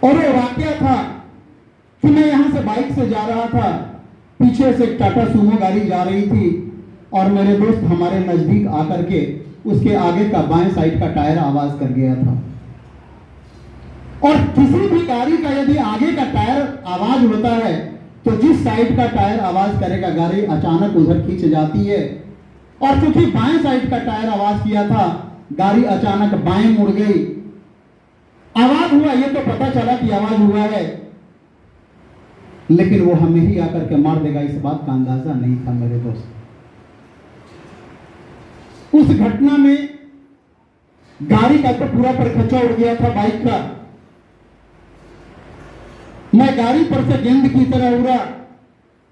और वो वाकया था कि मैं यहां से बाइक से जा रहा था, पीछे से एक टाटा सुमो गाड़ी जा रही थी और मेरे दोस्त हमारे नजदीक आकर के उसके आगे का बाएं साइड का टायर आवाज कर गया था। और किसी भी गाड़ी का यदि आगे का टायर आवाज होता है तो जिस साइड का टायर आवाज करेगा गाड़ी अचानक उधर खींच जाती है। और क्योंकि बाएं साइड का टायर आवाज किया था, गाड़ी अचानक बाएं मुड़ गई। आवाज हुआ ये तो पता चला कि आवाज हुआ है, लेकिन वो हमें ही आकर के मार देगा इस बात का अंदाजा नहीं था मेरे दोस्त। उस घटना में गाड़ी का तो पूरा परखच्चा उड़ गया था बाइक का। मैं गाड़ी पर से गेंद की तरह उड़ा,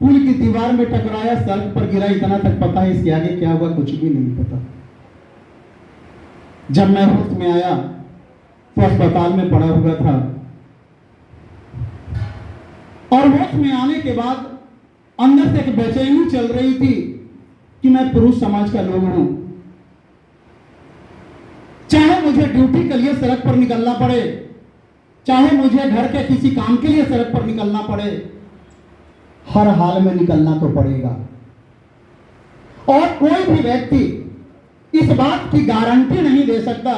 पुल की दीवार में टकराया, सड़क पर गिरा। इतना तक पता है, इसके आगे क्या हुआ कुछ भी नहीं पता। जब मैं होश में आया तो अस्पताल में पड़ा हुआ था और होश में आने के बाद अंदर से एक बेचैनी चल रही थी कि मैं पुरुष समाज का लोग हूं, चाहे मुझे ड्यूटी के लिए सड़क पर निकलना पड़े, चाहे मुझे घर के किसी काम के लिए सड़क पर निकलना पड़े, हर हाल में निकलना तो पड़ेगा। और कोई भी व्यक्ति इस बात की गारंटी नहीं दे सकता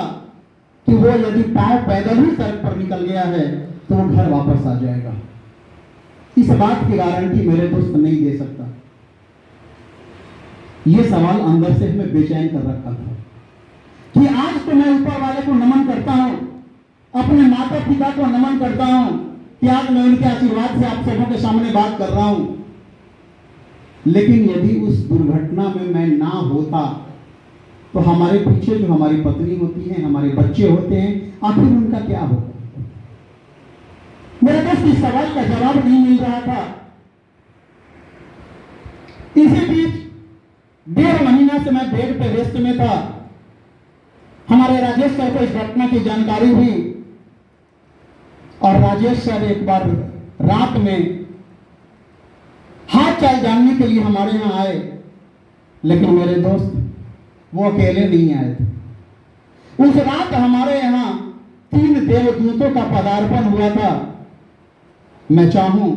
कि वो यदि पांव पैदल ही सड़क पर निकल गया है तो वो घर वापस आ जाएगा। इस बात की गारंटी मेरे दोस्त नहीं दे सकता। ये सवाल अंदर से हमें बेचैन कर रखा था कि आज तो मैं ऊपर वाले को नमन करता हूं, अपने माता पिता को नमन करता हूं कि आज मैं उनके आशीर्वाद से आप सबों के सामने बात कर रहा हूं, लेकिन यदि उस दुर्घटना में मैं ना होता तो हमारे पीछे जो हमारी पत्नी होती है, हमारे बच्चे होते हैं, आखिर उनका क्या होगा? मेरे दोस्त इस सवाल का जवाब नहीं मिल रहा था। इसी बीच 1.5 महीना से मैं बेड पे रेस्ट में था। हमारे राजेश सर को इस घटना की जानकारी हुई और राजेश सर एक बार रात में हाथ चाल जानने के लिए हमारे यहां आए, लेकिन मेरे दोस्त वो अकेले नहीं आए थे। उस रात हमारे यहां 3 देवदूतों का पदार्पण हुआ था। मैं चाहूं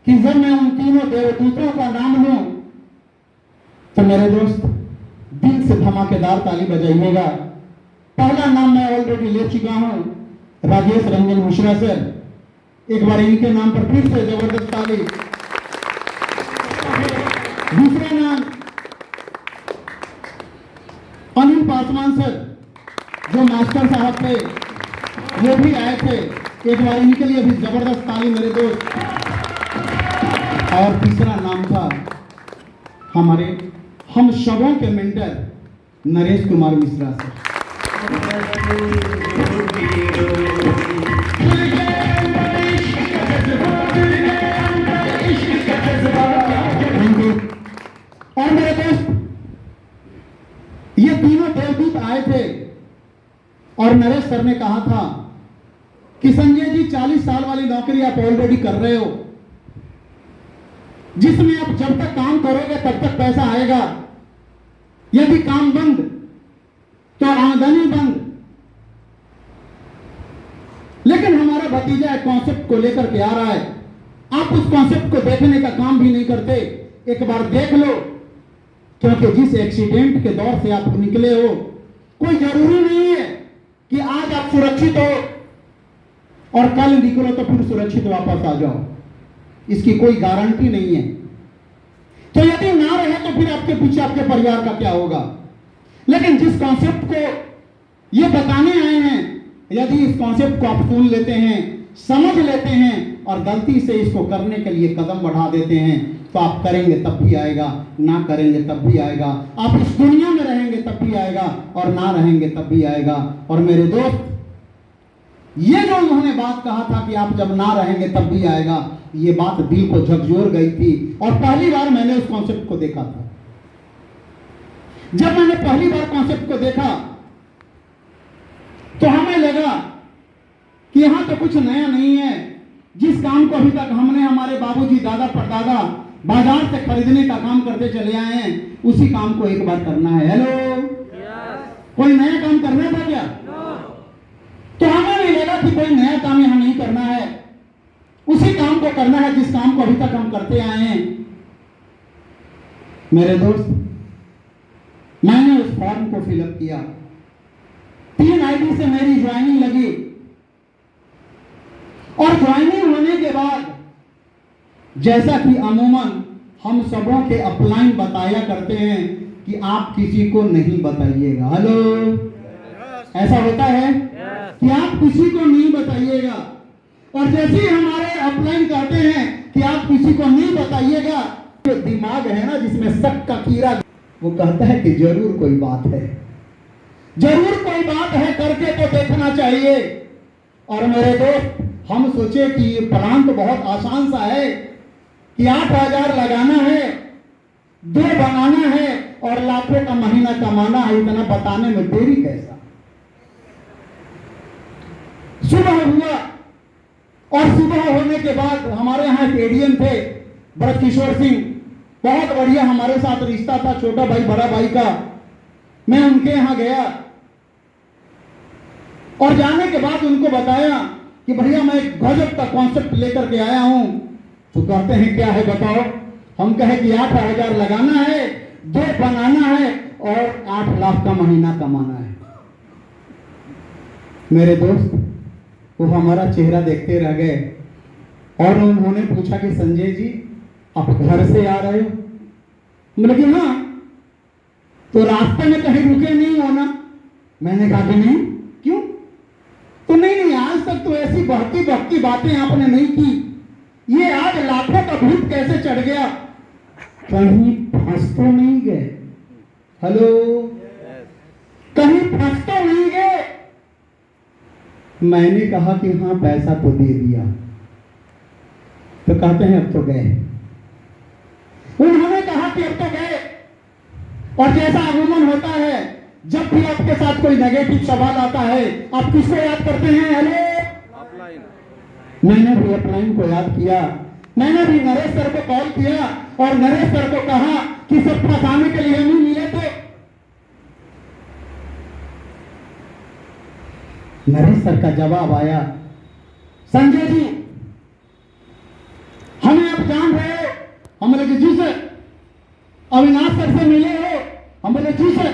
कि जब मैं उन तीनों देवदूतों का नाम लूं तो मेरे दोस्त दिल से धमाकेदार ताली बजाइएगा। पहला नाम मैं ऑलरेडी ले चुका हूं, राजेश रंजन मिश्रा सर। एक बार इनके नाम पर फिर से जबरदस्त ताली। दूसरा नाम अनिल पासवान सर, जो मास्टर साहब थे, वो भी आए थे। एक बार इनके लिए भी जबरदस्त ताली मेरे दोस्त। और तीसरा नाम था हमारे हम सबों के मेंटर नरेश कुमार मिश्रा सर। और मेरे दोस्त ये तीनों देवदूत आए थे और नरेश सर ने कहा था कि संजय जी 40 साल वाली नौकरी आप ऑलरेडी कर रहे हो, जिसमें आप जब तक काम करोगे तब तक पैसा आएगा, यदि काम बंद तो आमदनी बंद। लेकिन हमारा भतीजा एक कॉन्सेप्ट को लेकर के आ रहा है, आप उस कॉन्सेप्ट को देखने का काम भी नहीं करते। एक बार देख लो, क्योंकि जिस एक्सीडेंट के दौर से आप निकले हो, कोई जरूरी नहीं है कि आज आप सुरक्षित हो और कल निकलो तो फिर सुरक्षित वापस आ जाओ। इसकी कोई गारंटी नहीं है। तो यदि ना रहे तो फिर आपके पीछे आपके परिवार का क्या होगा? लेकिन जिस कॉन्सेप्ट को ये बताने आए हैं, यदि इस कॉन्सेप्ट को आप सुन लेते हैं, समझ लेते हैं और गलती से इसको करने के लिए कदम बढ़ा देते हैं, तो आप करेंगे तब भी आएगा, ना करेंगे तब भी आएगा। आप इस दुनिया में रहेंगे तब भी आएगा और ना रहेंगे तब भी आएगा। और मेरे दोस्त, ये जो उन्होंने बात कहा था कि आप जब ना रहेंगे तब भी आएगा, ये बात दिल को झकझोर गई थी। और पहली बार मैंने उस कॉन्सेप्ट को देखा था। जब मैंने पहली बार कॉन्सेप्ट को देखा तो हमें लगा कि यहां तो कुछ नया नहीं है। जिस काम को अभी तक हमने हमारे बाबूजी, दादा परदादा बाजार से खरीदने का काम करते चले आए हैं, उसी काम को एक बार करना है। हेलो, कोई नया काम करना था क्या? तो हमें मिलेगा कि कोई नया काम यहां नहीं करना है, उसी काम को करना है जिस काम को अभी तक हम करते आए हैं। मेरे दोस्त, मैंने उस फॉर्म को फिलअप किया, 3 आईडी से मेरी ज्वाइनिंग लगी और ज्वाइनिंग होने के बाद जैसा कि अमूमन हम सबों के अपलाइन बताया करते हैं कि आप किसी को नहीं बताइएगा। हेलो, ऐसा होता है कि आप किसी को नहीं बताइएगा। और जैसे ही हमारे अपलाइन कहते हैं कि आप किसी को नहीं बताइएगा, जो दिमाग है ना जिसमें शक का कीड़ा, वो कहता है कि जरूर कोई बात है, जरूर कोई बात है, करके तो देखना चाहिए। और मेरे दोस्त, हम सोचे कि ये प्लान तो बहुत आसान सा है कि 8,000 लगाना है, 2 बनाना है और लाखों का महीना कमाना है। इतना बताने में देरी कैसा। सुबह हुआ और सुबह होने के बाद हमारे यहाँ एक एडीएम थे, ब्रजकिशोर सिंह, बहुत बढ़िया हमारे साथ रिश्ता था, छोटा भाई बड़ा भाई का। मैं उनके यहाँ गया और जाने के बाद उनको बताया कि भैया मैं एक गजब का कॉन्सेप्ट लेकर के आया हूं। तो कहते हैं क्या है बताओ। हम कहे कि 8,000 लगाना है, 2 बनाना है और 8 लाख का महीना कमाना है। मेरे दोस्त, वो हमारा चेहरा देखते रह गए और उन्होंने पूछा कि संजय जी आप घर से आ रहे हो? बोले कि हाँ। तो रास्ते में कहीं रुके नहीं हो ना? मैंने कहा कि नहीं। क्यों? तो नहीं, आज तक तो ऐसी बहती बहती बातें आपने नहीं की, ये आज लाखों का भूत कैसे चढ़ गया? कहीं फंस तो नहीं गए? हेलो, कहीं फंस तो नहीं गए? मैंने कहा कि हाँ पैसा तो दे दिया। तो कहते हैं अब तो गए। उन्होंने कहा कि अब तो गए। और जैसा अमूमन होता है, जब भी आपके साथ कोई नेगेटिव सवाल आता है, आप किसको याद करते हैं? हेलो, मैंने भी अपलाइन को याद किया। मैंने भी नरेश सर को कॉल किया और नरेश सर को कहा कि सब फंसाने के लिए नहीं मिले थे। नरेश सर का जवाब आया, संजय जी हमें आप जान रहे हो? हम बोले कि जी सर। अविनाश सर से मिले हो? हम बोले जी सर।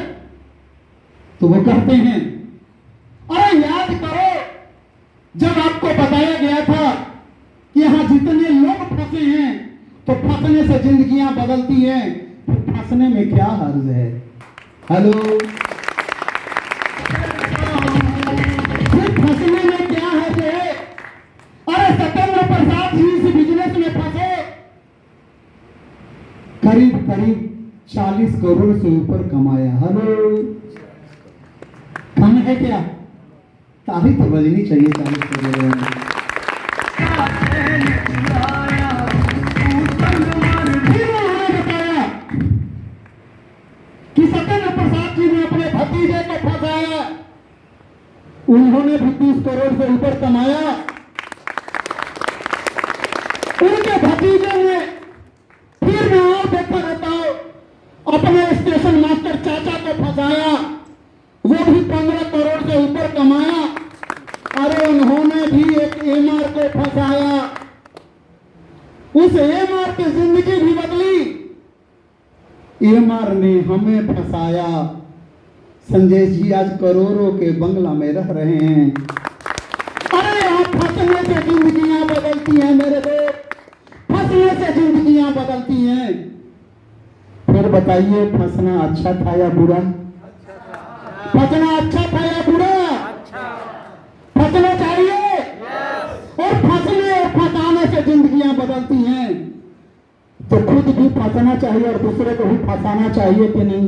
तो वो कहते हैं अरे याद करो जब आपको बताया गया था कि यहां जितने लोग फंसे हैं तो फंसने से जिंदगियां बदलती हैं, तो फंसने में क्या हर्ज है? हेलो, फंसने में क्या हर्ज है? अरे सत्येंद्र प्रसाद जी इस बिजनेस में फंसे, करीब करीब 40 करोड़ से ऊपर कमाया। हेलो, कम है क्या? तारीफ तो बजनी चाहिए 40 करोड़। फिर उन्होंने बताया कि सत्येंद्र प्रसाद जी ने अपने भतीजे को फंसाया, उन्होंने भी 30 करोड़ से ऊपर कमाया। उनके भतीजे ने, फिर मैं और देखता रहता हूं, अपने स्टेशन मास्टर चाचा को फंसाया, वो भी 15 करोड़ से ऊपर कमाया। अरे उन्होंने भी एक एमआर को फंसाया, उस एमआर की जिंदगी भी बदली, एमआर ने हमें फंसाया। संजय जी आज करोड़ों के बंगला में रह रहे हैं। अरे आप फंसने से जिंदगियां बदलती हैं मेरे दोस्त, फंसने से जिंदगियां बदलती हैं। फिर बताइए फंसना अच्छा था या बुरा? फंसना अच्छा था या बुरा? फंसना चाहिए। और फंसने और फंसाने से जिंदगियां बदलती हैं, तो खुद भी फंसना चाहिए और दूसरे को भी फंसाना चाहिए कि नहीं?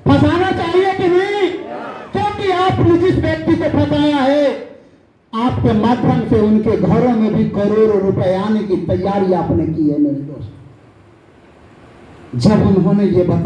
फंसाना चाहिए कि नहीं? क्योंकि आपने जिस व्यक्ति को फंसाया है, आपके माध्यम से उनके घरों में भी करोड़ों रुपए आने की तैयारी आपने की है मेरे दोस्त। जब उन्होंने ये बताया